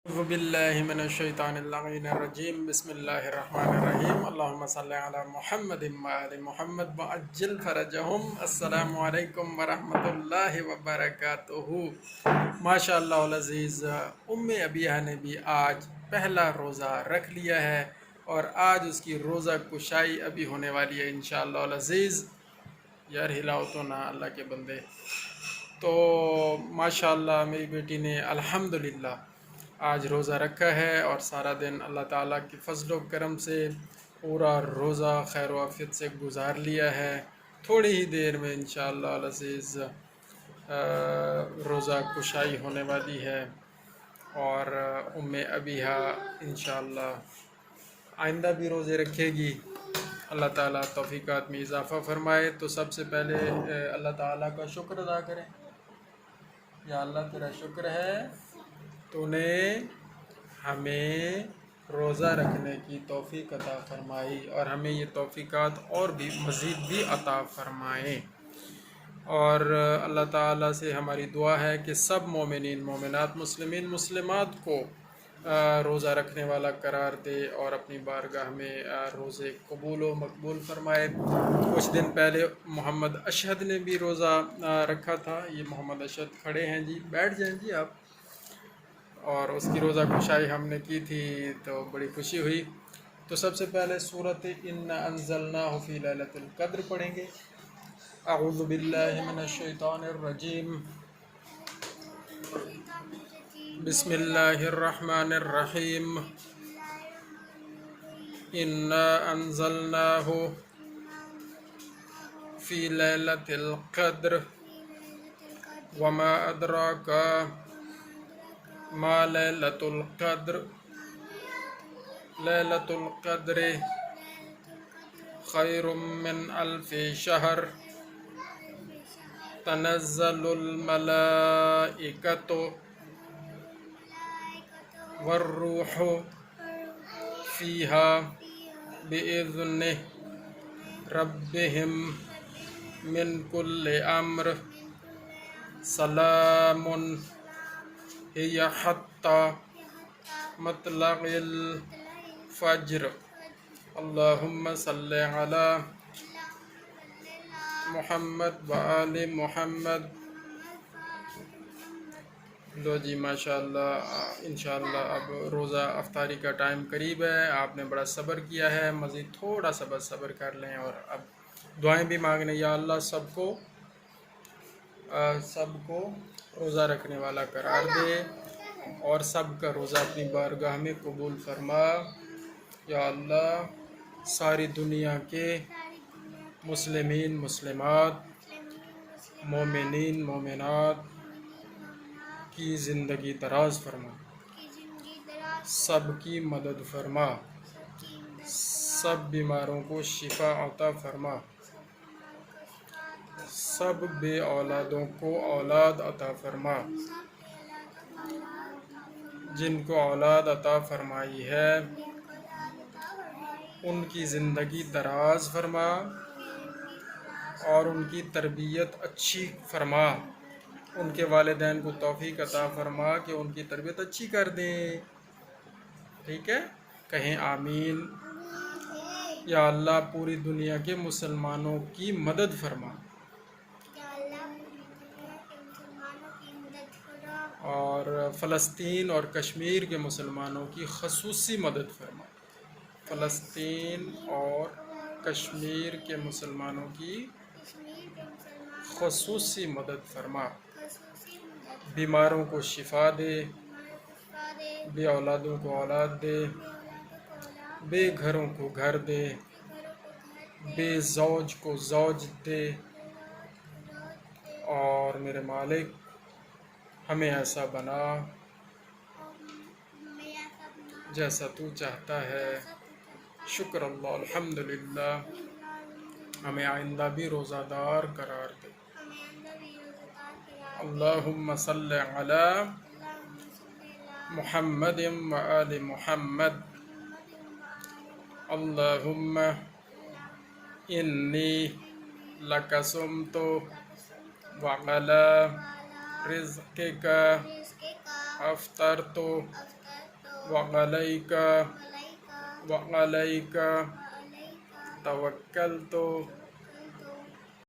اعوذ باللہ من الشیطان اللعین الرجیم بسم اللہ الرحمن الرحیم اللہم صلی علی محمد وآل محمد وعجل فرجہم۔ السلام علیکم ورحمۃ اللہ وبرکاتہ۔ ماشاء اللہ العزیز، ابیہ نے بھی آج پہلا روزہ رکھ لیا ہے اور آج اس کی روزہ کشائی ابھی ہونے والی ہے انشاءاللہ العزیز۔ یار ہلاؤ تو نہ اللہ کے بندے۔ تو ماشاءاللہ میری بیٹی نے الحمدللہ آج روزہ رکھا ہے اور سارا دن اللہ تعالیٰ کی فضل و کرم سے پورا روزہ خیر و عافیت سے گزار لیا ہے۔ تھوڑی ہی دیر میں انشاءاللہ العزیز روزہ کشائی ہونے والی ہے اور ابیہ انشاءاللہ آئندہ بھی روزے رکھے گی۔ اللہ تعالیٰ توفیقات میں اضافہ فرمائے۔ تو سب سے پہلے اللہ تعالیٰ کا شکر ادا کریں۔ یا اللہ تیرا شکر ہے تو نے ہمیں روزہ رکھنے کی توفیق عطا فرمائی اور ہمیں یہ توفیقات اور بھی مزید بھی عطا فرمائیں۔ اور اللہ تعالیٰ سے ہماری دعا ہے کہ سب مومنین مومنات مسلمین مسلمات کو روزہ رکھنے والا قرار دے اور اپنی بارگاہ میں روزے قبول و مقبول فرمائے۔ کچھ دن پہلے محمد اشہد نے بھی روزہ رکھا تھا۔ یہ محمد اشہد کھڑے ہیں جی، بیٹھ جائیں جی آپ۔ اور اس کی روزہ کشائی ہم نے کی تھی تو بڑی خوشی ہوئی۔ تو سب سے پہلے سورۃ انا انزلناہ فی لیلۃ القدر پڑھیں گے۔ اعوذ باللہ من الشیطان الرجیم، بسم اللہ الرحمن الرحیم۔ انا انزلناہ فی لیلۃ القدر وما ادراک ما لیلۃ القدر لیلۃ القدر خیر من الف شہر تنزل الملائکۃ والروح فیہا بإذن ربہم من کل امر سلام ہی حتی مطلع الفجر۔ اللہم صلی علی محمد وآل محمد۔ لو جی ماشاءاللہ انشاءاللہ اب روزہ افطاری کا ٹائم قریب ہے۔ آپ نے بڑا صبر کیا ہے، مزید تھوڑا سا بس صبر کر لیں اور اب دعائیں بھی مانگنے۔ یا اللہ سب کو روزہ رکھنے والا قرار دے اور سب کا روزہ اپنی بارگاہ میں قبول فرما۔ یا اللہ ساری دنیا کے مسلمین مسلمات مومنین مومنات کی زندگی دراز فرما، سب کی مدد فرما، سب بیماروں کو شفا عطا فرما، سب بے اولادوں کو اولاد عطا فرما، جن کو اولاد عطا فرمائی ہے ان کی زندگی دراز فرما اور ان کی تربیت اچھی فرما۔ ان کے والدین کو توفیق عطا فرما کہ ان کی تربیت اچھی کر دیں۔ ٹھیک ہے، کہیں آمین۔ یا اللہ پوری دنیا کے مسلمانوں کی مدد فرما اور فلسطین اور کشمیر کے مسلمانوں کی خصوصی مدد فرما۔ فلسطین اور کشمیر کے مسلمانوں کی خصوصی مدد فرما، بیماروں کو شفا دے، بے اولادوں کو اولاد دے، بے گھروں کو گھر دے، بے زوج کو زوج دے۔ اور میرے مالک ہمیں ایسا بنا جیسا تو چاہتا ہے۔ شکر اللہ الحمدللہ، ہمیں آئندہ بھی روزہ دار قرار دے۔ اللہم صلی علی محمد وآل محمد۔ اللہم انی لک صمت وعلی رزقک افطرت وعليك وعليك وعليك وعليك توكلت